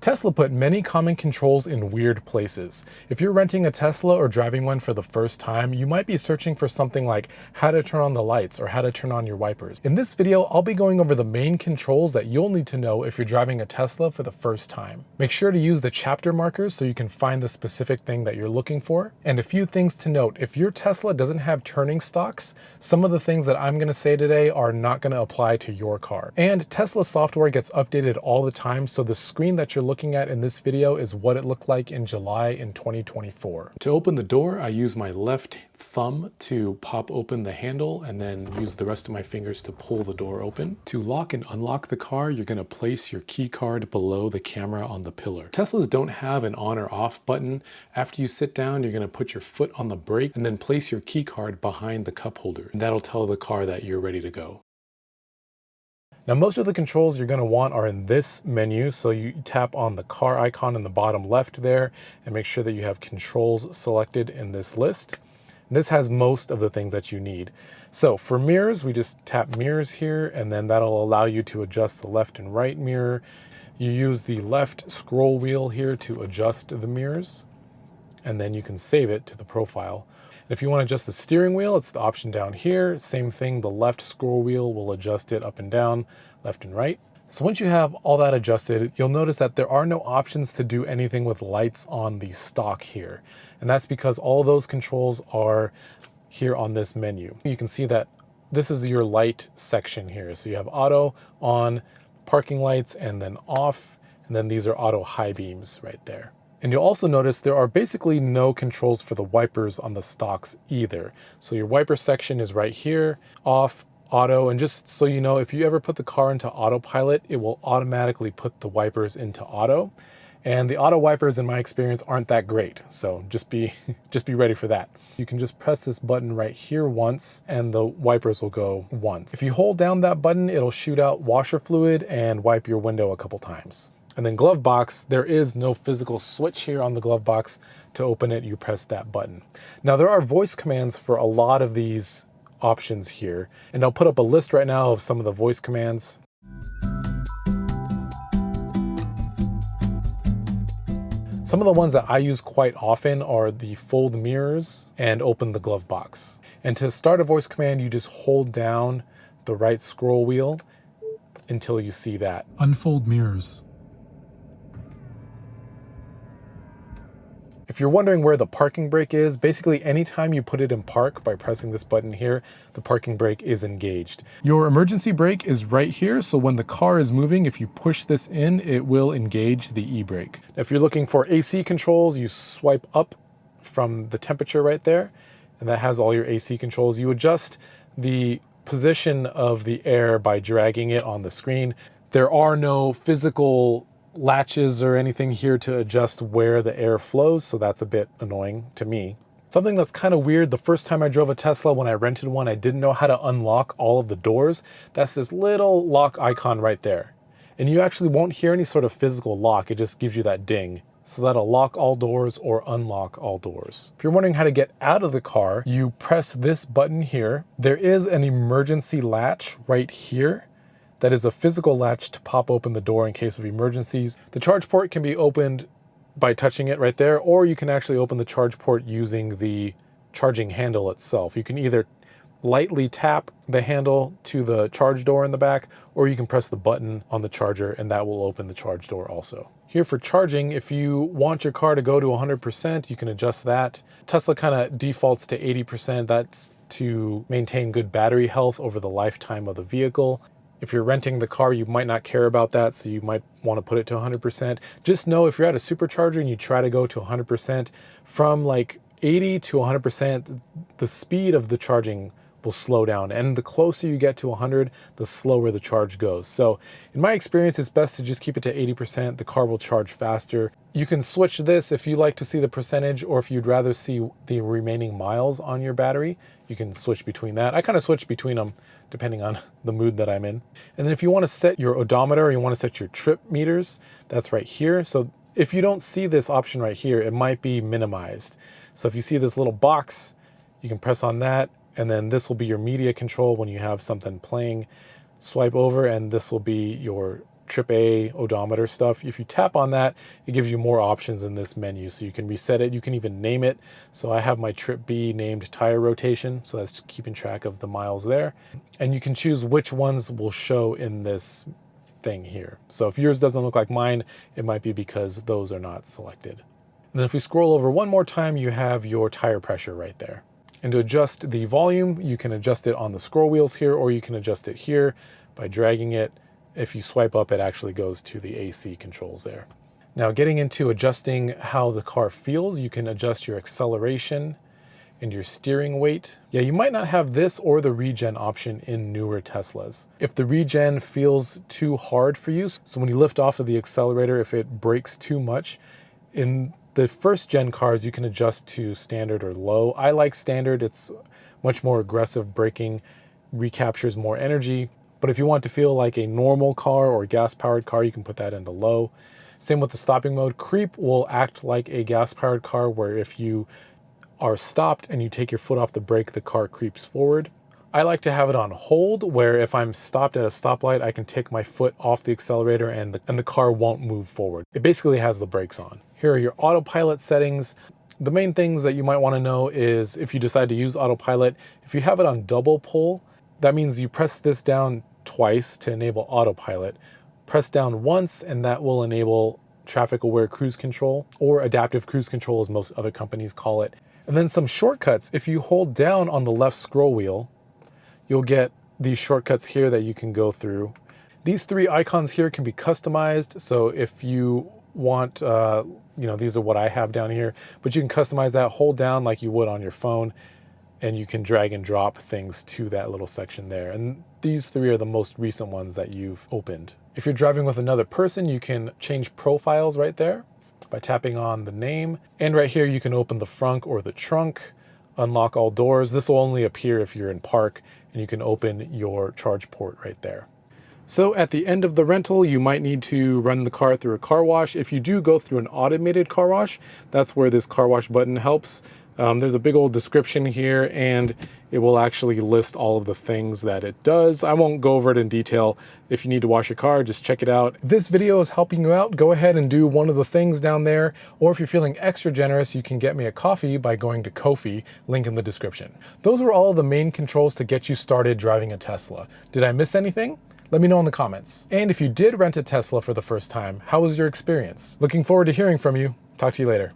Tesla put many common controls in weird places. If you're renting a Tesla or driving one for the first time, you might be searching for something like how to turn on the lights or how to turn on your wipers. In this video, I'll be going over the main controls that you'll need to know if you're driving a Tesla for the first time. Make sure to use the chapter markers so you can find the specific thing that you're looking for. And a few things to note: if your Tesla doesn't have turning stalks, some of the things that I'm going to say today are not going to apply to your car. And Tesla software gets updated all the time, so the screen that you're looking at in this video is what it looked like in July in 2024. To open the door, I use my left thumb to pop open the handle and then use the rest of my fingers to pull the door open. To lock and unlock the car, you're going to place your key card below the camera on the pillar. Teslas don't have an on or off button. After you sit down, you're going to put your foot on the brake and then place your key card behind the cup holder. And that'll tell the car that you're ready to go. Now, most of the controls you're going to want are in this menu, so you tap on the car icon in the bottom left there and make sure that you have controls selected in this list. And this has most of the things that you need. So for mirrors, we just tap mirrors here, and then that'll allow you to adjust the left and right mirror. You use the left scroll wheel here to adjust the mirrors, and then you can save it to the profile. If you want to adjust the steering wheel, it's the option down here. Same thing, the left scroll wheel will adjust it up and down, left and right. So once you have all that adjusted, you'll notice that there are no options to do anything with lights on the stock here. And that's because all those controls are here on this menu. You can see that this is your light section here. So you have auto, on, parking lights, and then off. And then these are auto high beams right there. And you'll also notice there are basically no controls for the wipers on the stocks either. So your wiper section is right here, off, auto, and just so you know, if you ever put the car into autopilot, it will automatically put the wipers into auto. And the auto wipers, in my experience, aren't that great. So just be ready for that. You can just press this button right here once and the wipers will go once. If you hold down that button, it'll shoot out washer fluid and wipe your window a couple times. And then Glovebox, there is no physical switch here on the Glovebox. To open it, you press that button. Now there are voice commands for a lot of these options here, and I'll put up a list right now of some of the voice commands. Some of the ones that I use quite often are the fold mirrors and open the Glovebox. And to start a voice command, you just hold down the right scroll wheel until you see that. Unfold mirrors. If you're wondering where the parking brake is, basically anytime you put it in park by pressing this button here, the parking brake is engaged. Your emergency brake is right here, so when the car is moving, if you push this in, it will engage the e-brake. If you're looking for AC controls, you swipe up from the temperature right there, and that has all your AC controls. You adjust the position of the air by dragging it on the screen. There are no physical latches or anything here to adjust where the air flows, so that's a bit annoying to me. Something that's kind of weird, the first time I drove a Tesla when I rented one, I didn't know how to unlock all of the doors. That's this little lock icon right there. And you actually won't hear any sort of physical lock, it just gives you that ding. So that'll lock all doors or unlock all doors. If you're wondering how to get out of the car, you press this button here. There is an emergency latch right here. That is a physical latch to pop open the door in case of emergencies. The charge port can be opened by touching it right there, or you can actually open the charge port using the charging handle itself. You can either lightly tap the handle to the charge door in the back, or you can press the button on the charger and that will open the charge door also. Here for charging, if you want your car to go to 100%, you can adjust that. Tesla kind of defaults to 80%. That's to maintain good battery health over the lifetime of the vehicle. If you're renting the car, you might not care about that, so you might want to put it to 100%. Just know if you're at a supercharger and you try to go to 100%, from like 80 to 100%, the speed of the charging will slow down. And the closer you get to 100, the slower the charge goes. So in my experience, it's best to just keep it to 80%. The car will charge faster. You can switch this if you like to see the percentage, or if you'd rather see the remaining miles on your battery, you can switch between that. I kind of switch between them depending on the mood that I'm in. And then if you want to set your odometer, or you want to set your trip meters, that's right here. So if you don't see this option right here, it might be minimized. So if you see this little box, you can press on that, and then this will be your media control when you have something playing. Swipe over and this will be your trip A odometer stuff. If you tap on that, it gives you more options in this menu. So you can reset it, you can even name it. So I have my trip B named tire rotation, so that's keeping track of the miles there. And you can choose which ones will show in this thing here. So if yours doesn't look like mine, it might be because those are not selected. And then if we scroll over one more time, you have your tire pressure right there. And to adjust the volume, you can adjust it on the scroll wheels here, or you can adjust it here by dragging it. If you swipe up, it actually goes to the AC controls there. Now getting into adjusting how the car feels, you can adjust your acceleration and your steering weight. Yeah, you might not have this or the regen option in newer Teslas. If the regen feels too hard for you, so when you lift off of the accelerator, if it brakes too much, in the first gen cars, you can adjust to standard or low. I like standard, it's much more aggressive braking, recaptures more energy. But if you want to feel like a normal car or gas-powered car, you can put that into low. Same with the stopping mode. Creep will act like a gas-powered car, where if you are stopped and you take your foot off the brake, the car creeps forward. I like to have it on hold, where if I'm stopped at a stoplight, I can take my foot off the accelerator and the car won't move forward. It basically has the brakes on. Here are your autopilot settings. The main things that you might want to know is if you decide to use autopilot, if you have it on double pull, that means you press this down twice to enable autopilot. Press down once and that will enable traffic aware cruise control, or adaptive cruise control as most other companies call it. And then some shortcuts. If you hold down on the left scroll wheel, you'll get these shortcuts here that you can go through. These three icons here can be customized. So if you want, these are what I have down here, but you can customize that. Hold down like you would on your phone, and you can drag and drop things to that little section there. And these three are the most recent ones that you've opened. If you're driving with another person, you can change profiles right there by tapping on the name. And right here, you can open the frunk or the trunk, unlock all doors. This will only appear if you're in park, and you can open your charge port right there. So at the end of the rental, you might need to run the car through a car wash. If you do go through an automated car wash, that's where this car wash button helps. There's a big old description here, and it will actually list all of the things that it does. I won't go over it in detail. If you need to wash your car, just check it out. If this video is helping you out, go ahead and do one of the things down there. Or if you're feeling extra generous, you can get me a coffee by going to Ko-fi, link in the description. Those are all the main controls to get you started driving a Tesla. Did I miss anything? Let me know in the comments. And if you did rent a Tesla for the first time, how was your experience? Looking forward to hearing from you. Talk to you later.